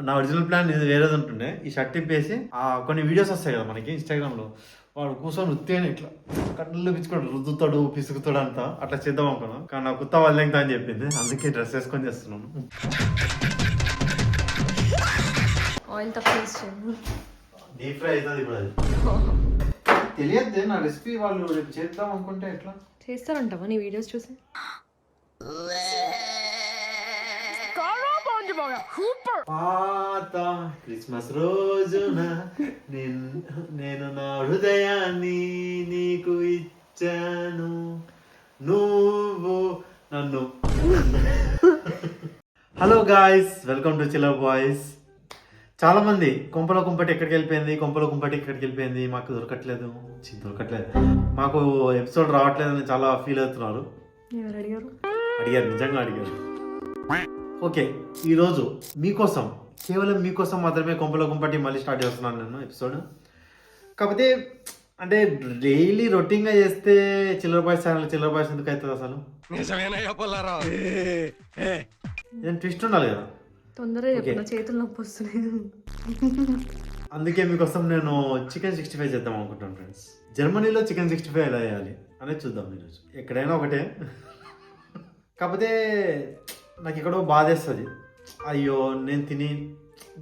నా original plan ఇది వేరేది ఉంటుండే. ఈ షర్ట్ తిప్పేసి కొన్ని వీడియోస్ వస్తాయి కదా మనకి ఇన్స్టాగ్రామ్లో, వాడు కూర్చొని వృత్తిని ఇట్లా కళ్ళు పిచ్చుకోడు, రుద్దుతాడు, పిసుకుతాడు అంతా అట్లా చేద్దాం అనుకున్నాను. కానీ నా కుత్త వాళ్ళెంత అని చెప్పింది, అందుకే డ్రెస్ వేసుకొని చేస్తున్నాను. ఆయిల్ తక్కువ డీప్ ఫ్రై అవుతుంది ఇప్పుడు. అది తెలియద్దే నా రెసిపీ. వాళ్ళు రేపు చేద్దాం అనుకుంటే ఎట్లా చేస్తారంటావా నీ వీడియోస్ చూసి? పాత క్రిస్మస్ రోజున నేను నా హృదయాన్ని నీకు ఇచ్చాను, నువ్వు నన్ను. Hello guys, welcome to chiller boys. చాలా మంది కొంపలో కుంపటి ఎక్కడికి వెళ్ళిపోయింది, కొంపలో కుంపటి ఎక్కడికి వెళ్ళిపోయింది, మాకు దొరకట్లేదు, మాకు ఎపిసోడ్ రావట్లేదని చాలా ఫీల్ అవుతున్నారు. అడిగారు, నిజంగా అడిగారు. ఓకే, ఈరోజు మీకోసం, కేవలం మీకోసం మాత్రమే కొంపలో కుంపటి మళ్ళీ స్టార్ట్ చేస్తున్నాను నేను ఎపిసోడ్. కాకపోతే అంటే డైలీ రొటీన్గా చేస్తే చిల్లర బాయ్స్ ఛానల్ చిల్లర బాయ్స్ ఎందుకు అవుతుంది అసలు? ఏం ట్విస్ట్ ఉండాలి కదా. తొందరగా చెప్పిన చేతులు నొప్పి వస్తున్నాయి. అందుకే మీకోసం నేను చికెన్ 65 చేద్దాం అనుకుంటాను ఫ్రెండ్స్. జర్మనీలో చికెన్ 65 ఎలా చేయాలి అనేది చూద్దాం ఈరోజు. ఎక్కడైనా ఒకటే, కాకపోతే నాకు ఎక్కడో బాధేస్తుంది, అయ్యో నేను తిని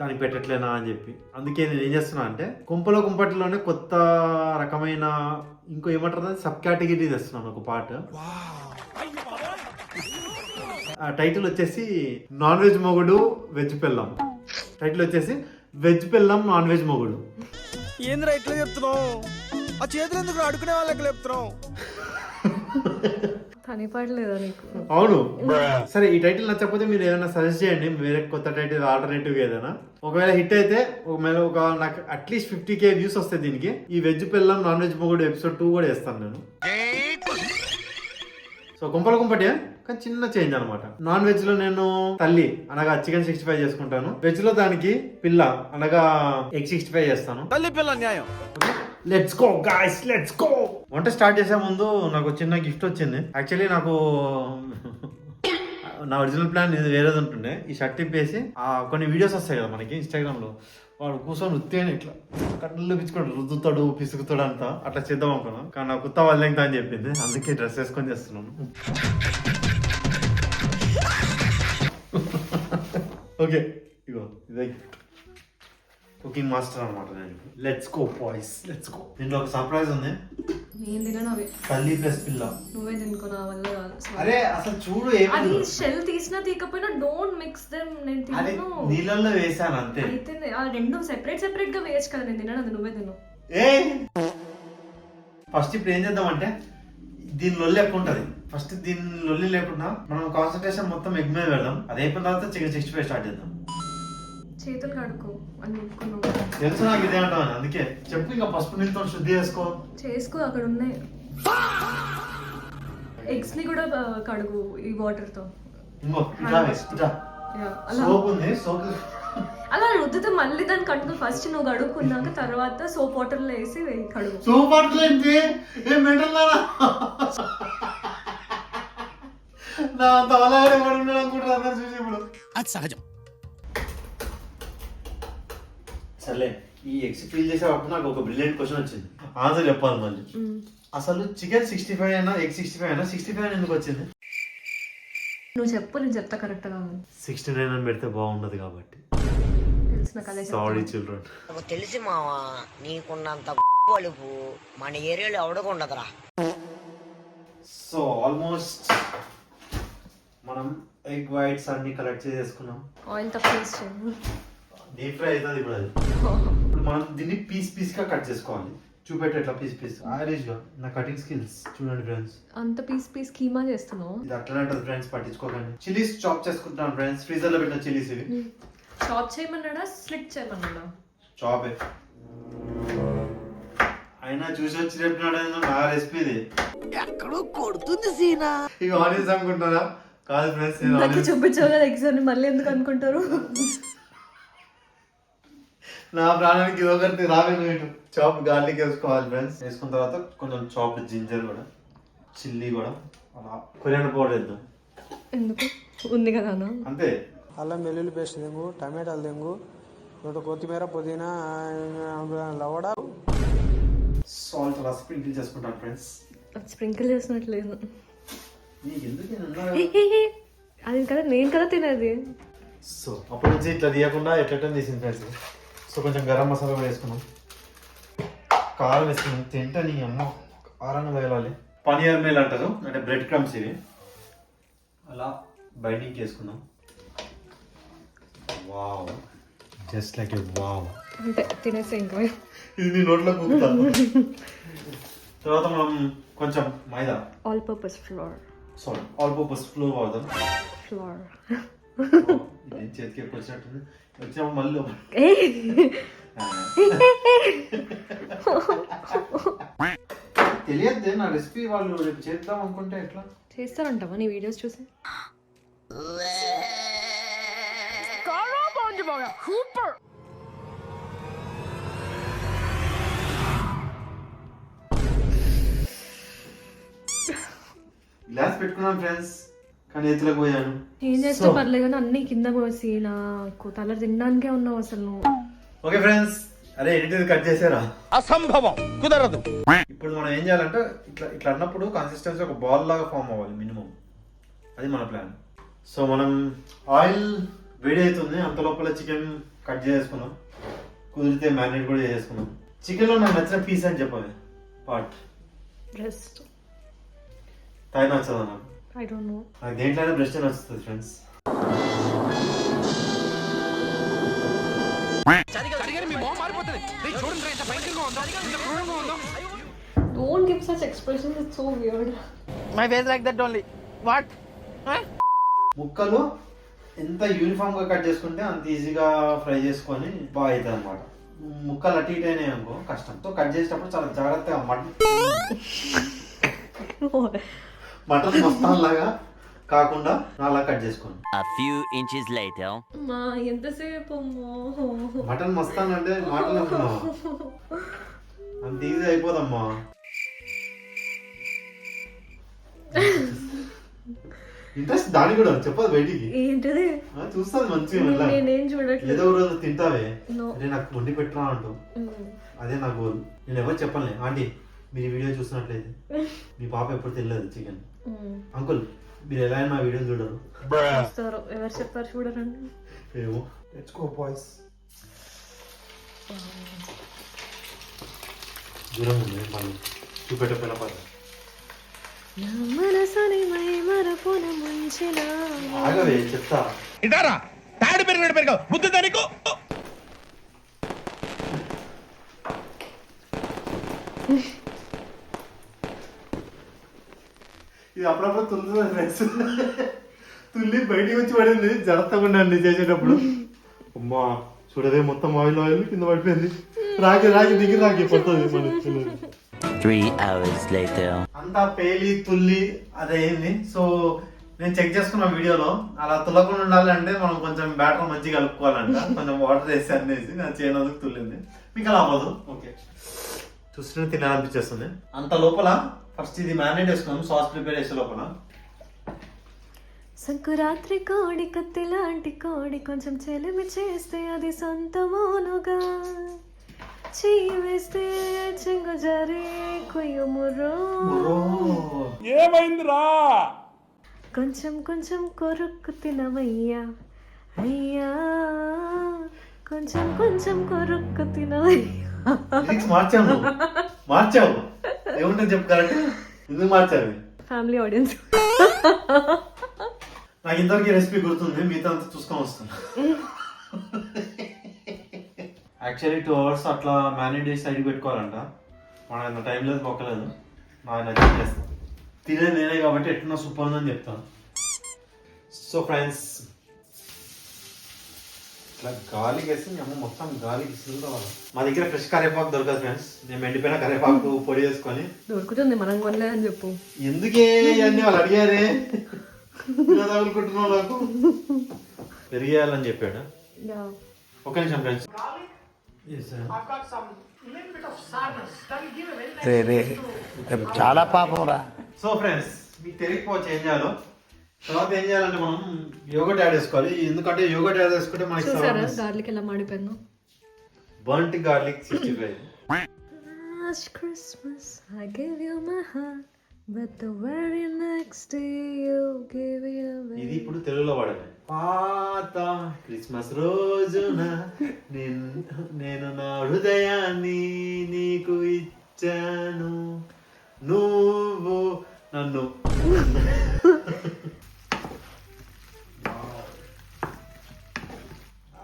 దానికి పెట్టట్లేనా అని చెప్పి. అందుకే నేను ఏం చేస్తున్నా అంటే కుంపలో కుంపటిలోనే కొత్త రకమైన ఇంకో ఏమంటారు సబ్ కేటగిరీ తెస్తున్నాను ఒక పార్ట్. ఆ టైటిల్ వచ్చేసి నాన్ వెజ్ మొగుడు వెజ్ పెళ్ళం. టైటిల్ వచ్చేసి వెజ్ పెళ్ళం నాన్ వెజ్ మొగుడు. ఏంద్రా ఇట్లా చెప్తున్నావు? ఆ చేతులు ఎందుకు అడుకునే వాళ్ళకి లేపుతున్నావు? పని పడలేదా నీకు? అవును. సరే, ఈ టైటిల్ నచ్చకపోతే మీరు ఏదైనా సజెస్ట్ చేయండి, వేరే కొత్త టైటిల్ ఆల్టర్నేటివ్ ఏదైనా. ఒకవేళ హిట్ అయితే నాకు అట్లీస్ట్ 50K వ్యూస్ వస్తాయి దీనికి. ఈ వెజ్ పెళ్ళం నాన్ వెజ్ మొగుడు ఎపిసోడ్ 2 కూడా వేస్తాను నేను. సో కుంపల కుంపటి కానీ చిన్న చేంజ్ అనమాట. నాన్ వెజ్ లో నేను తల్లి అనగా చికెన్ 65 చేసుకుంటాను. వెజ్ లో దానికి పిల్ల అనగా ఎగ్ 65 చేస్తాను. తల్లి పిల్ల న్యాయం. Let's go guys, let's go. వంట స్టార్ట్ చేసే ముందు నాకు చిన్న గిఫ్ట్ వచ్చింది. యాక్చువల్లీ నాకు నా ఒరిజినల్ ప్లాన్ ఇది వేరేది ఉంటుండే. ఈ షర్ట్ తిప్పేసి కొన్ని వీడియోస్ వస్తాయి కదా మనకి ఇన్స్టాగ్రామ్ లో, వాడు కూర్చొని వృత్తిని ఇట్లా కళ్ళు పిచ్చుకోడు, రుద్దుతాడు, పిసుకుతాడు అంతా అట్లా చేద్దాం అనుకున్నాను. కానీ నా కుత్త వాళ్ళెంత అని చెప్పింది, అందుకే డ్రెస్ వేసుకొని చేస్తున్నాను. ఓకే, ఇగో ఇదే గిఫ్ట్. కుకింగ్ మాస్టర్ అనమాట నేను. Let's go boys, let's go. దీంట్లో ఒక సర్ప్రైజ్ ఉంది. నేను తినను అవి. తల్లి ప్లస్ పిల్ల. నువ్వే తినుకో, నా వల్ల కాదు. అరే అసలు చూడు, అది షెల్ తీసినా తీకపోయినా డోంట్ మిక్స్ దెమ్. నేను తినను. నీళ్ళల్లో వేసాను అంతే. అయితే ఆ రెండు సెపరేట్ గా వేయచ్చు కదా. నేను తినను, అది నువ్వే తిను. ఏ ఫస్ట్ ఇప్పుడు ఏం చేద్దాం అంటే దీని లొల్లి ఎక్కువ ఉంటుంది. ఫస్ట్ దీని లొల్లి లేకుండా మనం కాన్సన్ట్రేషన్ మొత్తం ఎగ్ మీద పెడదాం. అది అయిపోయిన తర్వాత చికెన్ 65 స్టార్ట్ చేద్దాం. చేతులు కడుక్కో అని చెప్పుకున్నావు. తెలుసు నాకు ఇదే అంటాను, అందుకే చెప్పు. ఇంకా పసుపు నీళ్ళతో శుద్ధి చేసుకో. అక్కడ ఉన్నాయి ఎగ్స్ ని కూడా కడుగు ఈ వాటర్ తో. ఇంకో సోప్ ఉంది, సోప్ అలా రుద్దితే మళ్ళీ దాన్ని కడుగు. ఫస్ట్ నువ్వు కడుక్కున్నాక తర్వాత సోప్ వాటర్ లో వేసి కడుగు. సోప్ వాటర్ ఏంటి? ఏం మెంటల్లారా? నా అంత అలాగే పడున్నాడు అనుకుంటారు అందరు చూసి. ఇప్పుడు అది సహజం. సర్లే, ఈ ఎగ్స్ ఫీల్ చేసేటప్పుడు నాకు ఒక బ్రిలియంట్ క్వశ్చన్ వచ్చింది. ఆన్సర్ చెప్పాలి మళ్ళీ. అసలు చికెన్ 65 అయినా ఎగ్ 65 అయినా 65 ఎందుకు వచ్చింది? నువ్వు చెప్పు, నేను చెప్తా కరెక్ట్ గా. 69 అని పెడితే బాగుండదు కాబట్టి. Sorry children. తెలిసి మావా, నీకున్నంత వలుపు మన ఏరియాలో ఎవడకుండదురా. సో ఆల్మోస్ట్ మనం ఎగ్ వైట్స్ అన్ని కలెక్ట్ చేసేసుకున్నాం. ఆయిల్ తక్కువ డీప్ ఫ్రై అవుతుంది ఇప్పుడు. అది ఇప్పుడు మనం దీన్ని పీస్ గా కట్ చేసుకోవాలి. చూపెట్టు ఎట్లా పీస్ ఆరేజ్ గా. నా కటింగ్ స్కిల్స్ చూడండి ఫ్రెండ్స్. అంత పీస్ కీమా చేస్తున్నావు. ఇది అట్లనే ఉంటుంది ఫ్రెండ్స్, పట్టించుకోకండి. చిల్లీస్ చాప్ చేసుకుంటాను ఫ్రెండ్స్. ఫ్రీజర్ లో పెట్టిన చిల్లీస్ ఇవి. చాప్ చేయమన్నాడా స్లిట్ చేయమన్నాడా? చాపే. అయినా చూసి వచ్చి చెప్పినాడు నా రెసిపీ. ఇది ఎక్కడో కొడుతుంది సీనా. ఇవి ఆనియన్స్ అనుకుంటున్నారా? కాదు ఫ్రెండ్స్, చూపించావు కదా ఎగ్స్ అని, మళ్ళీ ఎందుకు అనుకుంటారు? నా ప్రాణానికి ఇది ఒకటి రావే. నువ్వు చాప్ గార్లిక్ వేసుకోవాలి ఫ్రెండ్స్. వేసుకున్న తర్వాత కొంచెం చాప్ జింజర్ కూడా, చిల్లీ కూడా, అలా కొరియాండర్ పౌడర్ వేద్దాం. ఎందుకు? ఉంది కదా అంతే. అల్లం వెల్లుల్లి పేస్ట్ తెంగు, టమాటాలు తెంగు, కొత్తిమీర, పుదీనా, లవడ. సాల్ట్ అలా స్ప్రింకిల్ చేసుకుంటాను ఫ్రెండ్స్. స్ప్రింకిల్ చేసినట్లేదు. నీకు ఎందుకు అది కదా నేను కదా తినేది. సో అప్పటి నుంచి ఇట్లా తీయకుండా ఎట్లా తీసింది ఫ్రెండ్స్. సో కొంచెం గరం మసాలా కూడా వేసుకున్నాం, కారం వేసుకున్నాం. తింటే నీ అమ్మ కారాన్ని తగలాలి. పనీర్ మీల్ అంటారు, అంటే బ్రెడ్ క్రమ్స్ ఇవి. అలా బైండింగ్ చేసుకున్నాం. వావ్, జస్ట్ లైక్ ఏ వావ్. అంటే తినేసి ఇంకా ఇది నీ నోట్లో కూపుతా. తర్వాత మనం కొంచెం maida, all purpose flour. Sorry all purpose flour వాడదాం. ఫ్లోర్ ఇదేం చేతికి ఎక్కువ వచ్చినట్టుంది. వచ్చినప్పుడు మళ్ళీ తెలియద్దే నా రెసిపీ. వాళ్ళు రేపు చేద్దాం అనుకుంటే ఎట్లా చేస్తారంటావా నీ వీడియోస్ చూసి? గ్లాస్ పెట్టుకున్నాం ఫ్రెండ్స్, కానీ ఎత్తులకు పోయాను. ఏం చేస్తే పర్లేదు కానీ అన్ని కింద పోసి నాకు తల తినడానికే ఉన్నావు అసలు నువ్వు. ఓకే ఫ్రెండ్స్, అరే ఎడిటర్ కట్ చేసారా? అసంభవం, కుదరదు. ఇప్పుడు మనం ఏం చేయాలంటే ఇట్లా ఇట్లా అన్నప్పుడు కన్సిస్టెన్సీ ఒక బాల్ లాగా ఫామ్ అవ్వాలి మినిమం. అది మన ప్లాన్. సో మనం ఆయిల్ వేడి అవుతుంది, అంత లోపల చికెన్ కట్ చేసుకున్నాం. కుదిరితే మ్యారినేట్ కూడా చేసుకున్నాం. చికెన్లో నాకు నచ్చిన పీస్ అని చెప్పాలి, పార్ట్. బ్రెస్ట్. తాయి నచ్చదా నాకు? I don't know. నాకు దేంట్లోనే బ్రెస్ట్ నచ్చుతుంది friends. Don't give such expressions, it's so weird. My face like that only. What? ముక్కలు ఎంత యూనిఫామ్ గా కట్ చేసుకుంటే అంత ఈజీగా ఫ్రై చేసుకొని బాగా అవుతుంది అనమాట. ముక్కలు అటు ఇటు అయినాయి అనుకో కష్టంతో కట్ చేసేటప్పుడు చాలా జాగ్రత్తగా మటన్ మసాలా లాగా కాకుండా అలా కట్ చేసుకోండి. A few inches later. మా ఎంతసేపు మటన్ మస్తాన్ అంటే మాటలు అనుకున్నావా? అంత ఈజీ అయిపోదమ్మా. ఇంట్రెస్ట్ దాని కూడా చెప్పదు బయటికి. ఏంటిది? చూస్తాను మంచిగా. నేనేం చూడట్లేదు. ఏదో ఒక రోజు తింటావే, అదే నాకు వండి పెట్టరా అంటూ. అదే నా గోల్. నేను ఎవరు చెప్పలే. ఆంటీ మీరు ఈ వీడియో చూసినట్లయితే మీ పాప ఎప్పుడు తెలియదు చికెన్. అంకుల్ మీరు ఎలా అయినా నా వీడియో చూడరు. ఎవరు చెప్పారు చూడరండి? ఏమో తెచ్చుకో బాయ్స్. దూరం ఉంది మళ్ళీ చూపెట్టకపోయినా పర్లేదు. ఆగవే చెప్తా. ఇటారా తాడు పెరిగినట్టు పెరిగావు బుద్ధి దానికి. ఇది అప్పుడప్పుడు తుల్లుతుంది ఫ్రెండ్స్. తుల్లి బయటికి వచ్చి పడింది. జాగ్రత్తగా ఉండండి చేసేటప్పుడు. అమ్మా చూడదే మొత్తం ఆయిల్ ఆయిల్ కింద పడిపోయింది. రాగి దిగి రాగి పడుతుంది. 3 hours later. అంతా పేలి తుల్లి అదేంది. సో నేను చెక్ చేసుకున్న వీడియోలో అలా తుల్లకుండా ఉండాలంటే మనం కొంచెం బ్యాటర్ మంచిగా కలుపుకోవాలంట. కొంచెం వాటర్ వేసి అనేసి నా చేయనందుకు తుల్లింది. మీకు అలా అవ్వదు. ఓకే చూస్తుంటే తినాలనిపించేస్తుంది. అంత లోపల ఫస్ట్ ఇది మ్యారినేట్ వేసుకున్నాం. సాస్ ప్రిపేర్ చేసే లోపల సంకురాత్రి కోడి కత్తి లాంటి కోడి కొంచెం చెలిమి చేస్తే అది సొంతమోనుగా, చెయ్యి వేస్తే చెంగు జరి కొయ్యమురో. ఏమైందిరా? కొంచెం కొంచెం కొరుక్కు తినవయ్యా అయ్యా, కొంచెం కొంచెం కొరుక్కు తినవయ్యా. మార్చావు ఏముంటుంది చెప్పు కరెక్ట్. ఎందుకు మార్చావు? Family audience. నాకు ఇంతవరకు రెసిపీ గుర్తుంది, మిగతా అంతా చూసుకొని వస్తాను. యాక్చువల్లీ 2 hours అట్లా మ్యారినేట్ చేసి సైడ్ పెట్టుకోవాలంట. మన టైం లేదు మొక్కలేదు. నాకు నచ్చింది చేస్తాను. తినేది నేనే కాబట్టి ఎట్లా సూపర్ ఉందని చెప్తాను. సో ఫ్రెండ్స్ ఇట్లా గాలికి వేసి అమ్మ మొత్తం గాలికి రావాలి. మా దగ్గర ఫ్రెష్ కరివేపాకు దొరకదు ఫ్రెండ్స్. మేము ఎండిపోయిన కరివేపాకు పొడి చేసుకొని. దొరుకుతుంది, మనం కొనలే అని చెప్పు. ఎందుకే ఇవన్నీ వాళ్ళు అడిగారే తగులుకుంటున్నావు. నాకు పెరిగేయాలని చెప్పాడు. ఒక నిమిషం ఫ్రెండ్స్. చాలా పాపం రా. సో ఫ్రెండ్స్ మీకు తెలియకపోవచ్చు ఏం చేయాలో. తర్వాత ఏం చేయాలంటే మనం యోగట్ యాడ్ చేసుకోవాలి. ఎందుకంటే యోగట్ యాడ్ చేసుకుంటే చూసారా మనకి గార్లిక్ ఎలా మాడిపోయిందో. Burnt garlic 65. Last Christmas I gave you my heart, but the very next day you gave it away. ఇది ఇప్పుడు తెలుగులో వాడాలి. పాత క్రిస్మస్ రోజున నేను నా హృదయాన్ని నీకు ఇచ్చాను, నువ్వు నన్ను.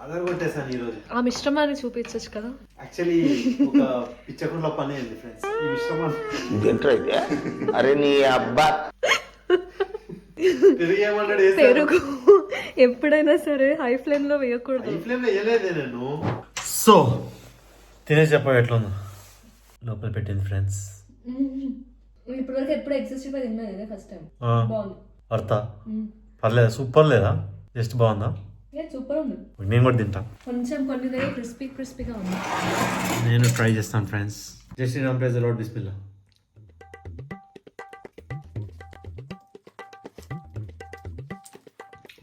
ఆధార్ కొట్టేసాను ఈరోజు. ఆ మిశ్రమాన్ని చూపించచ్చు కదా. యాక్చువల్లీ ఒక పిచ్చకుండా పని అయింది ఫ్రెండ్స్. ఈ మిశ్రమాన్ని అరే నీ అబ్బా పెరిగేమంటాడు. పెరుగు ఎప్పుడైనా సరే హై ఫ్లేమ్ లో వేయకూడదు. ఈ ఫ్లేమ్ లో వేయలేదే నేను. సో తినేసి చెప్పావు ఎట్లుందో. లోపల పెట్టింది ఫ్రెండ్స్. ఇప్పటివరకు ఎప్పుడు ఎగ్జిస్ట్ తిన్నా ఇదే ఫస్ట్ టైం. బాగుంది. అర్థా పర్లేదా? సూపర్ లేదా? జస్ట్ బాగుందా? సూపర్ ఉంది. నేను కూడా తింటా. కొంచెం కొన్ని దగ్గర క్రిస్పీగా ఉంది. నేను ట్రై చేస్తాను friends. Just Shriram praise lord బిస్మిల్లా.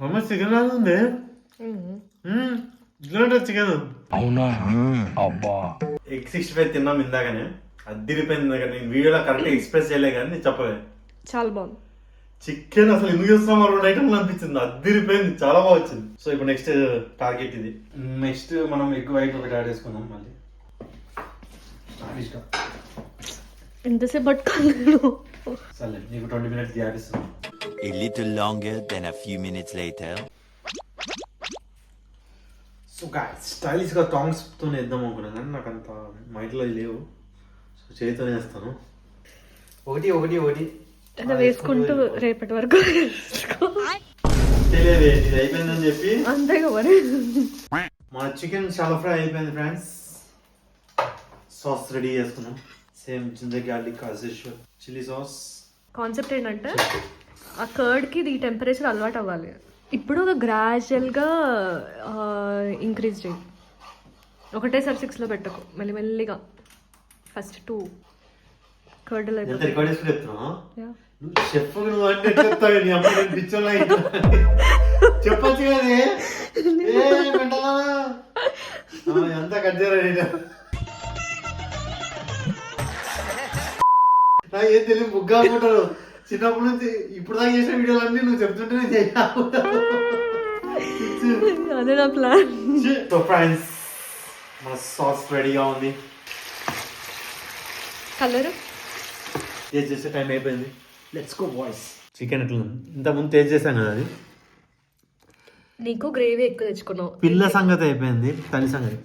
అమ్మ చికెన్ లాగా ఉంది. చికెన్ అవునా అబ్బా ఎగ్ 65 తిన్నాం ఇందాకనే. అద్దిరిపోయింది. నేను వీడియోలో కరెక్ట్ ఎక్స్ప్రెస్ చేయలే కానీ నేను చెప్పలే. చాలా బాగుంది. చికెన్ అసలు ఎందుకు చేస్తున్నాం 2 ఐటమ్లు అనిపించింది. అద్దిరిపోయింది. చాలా బాగా వచ్చింది. సో ఇప్పుడు నెక్స్ట్ టార్గెట్ ఇది. నెక్స్ట్ మనం ఎగ్ వైట్ ఒకటి యాడ్ చేసుకుందాం. మళ్ళీ ఇష్టం ఎంతసేపు పట్టుకోలేదు. సరే నీకు 20 minutes యాడ్ ఇస్తున్నాం. A little longer than a few minutes later. So guys స్టైలిష్గా టాంగ్స్తో వేద్దాం అనుకున్నాను కానీ నాకు అంత మైండ్లో లేవు. సో చేతితో వేస్తాను. ఒకటి ఒకటి ఒకటి అలా వేసుకుంటూ రేపటి వరకు తెలియదు ఇది అయిపోయిందని చెప్పి. అంతేగా మరి. మన చికెన్ షాలో ఫ్రై అయిపోయింది ఫ్రెండ్స్. సాస్ రెడీ చేసుకున్నాం. Same ginger garlic chilli sauce. Concept ఏంటంటే ఆ కర్డ్కి ఈ టెంపరేచర్ అలవాటు అవ్వాలి. ఇప్పుడు ఒక గ్రాడ్యువల్గా ఇంక్రీజ్ చేయి. ఒకటేసారి 6లో పెట్టకు. మెల్లిమెల్లిగా ఫస్ట్ 2 కర్డ్లు ఎంత అయిపోతాయి. రికార్డ్ చేసుకుని చెప్తున్నా. చెప్పు నువ్వు అంటే చెప్తావు. నీ అమ్మ నేను పిచ్చోళ్ళ చెప్పచ్చు కదే. ఎంత కట్ చేయరా. నాకు ఏం తెలియదు. బుగ్గా అనుకుంటారు. చిన్నప్పటి నుంచి ఇప్పుడు దాకా చేసిన వీడియోలన్నీ నువ్వు చెప్తుంటే నేను అదే నా ప్లాన్. సో ఫ్రెండ్స్ మన సాస్ రెడీగా ఉంది. కలర్ టేస్ట్ చేసే టైం అయిపోయింది. Let's go boys. చికెన్ ఎట్లా ఉంది? ఇంతకుముందు టేస్ట్ చేశాను కదా. అది నీకు గ్రేవీ ఎక్కువ తెచ్చుకున్నావు. పిల్ల సంగతి అయిపోయింది. తల్లి సంగతి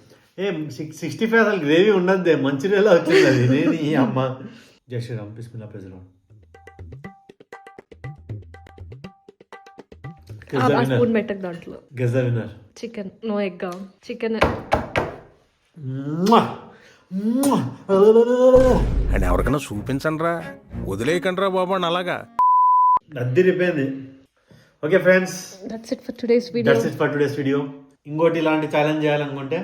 65 అసలు గ్రేవీ ఉండద్దే. మంచిర్యాల వచ్చింది అది. నేను ఈ అమ్మ. జై శ్రీరామ్ బిస్మిల్లా ప్రెజర్. స్పూన్ పెట్టకు దాంట్లో. Guess the winner. Chicken no egg. Chicken and ఎవరికైనా చూపించండి రా, వదిలేయకండి రా బాబు అని అలాగా. అద్దిరిపోయింది. Okay friends, that's it for today's video. ఇంకోటి ఇలాంటి ఛాలెంజ్ చేయాలనుకుంటే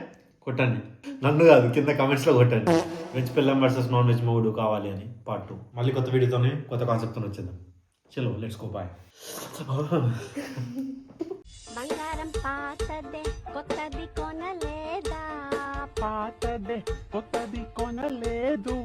కొట్టండి. నన్ను కాదు, కింద కామెంట్స్లో కొట్టండి. వెజ్ పిల్లం వర్సెస్ నాన్ వెజ్ మూడు కావాలి అని పార్ట్ 2. మళ్ళీ కొత్త వీడియోతోనే కొత్త కాన్సెప్ట్తో వచ్చేద్దాం. చలో లెట్స్ గో బాయ్. బంగారం పాతదే కొత్తది కొనలేదా? పాతదే కొత్తది కొనలేదు.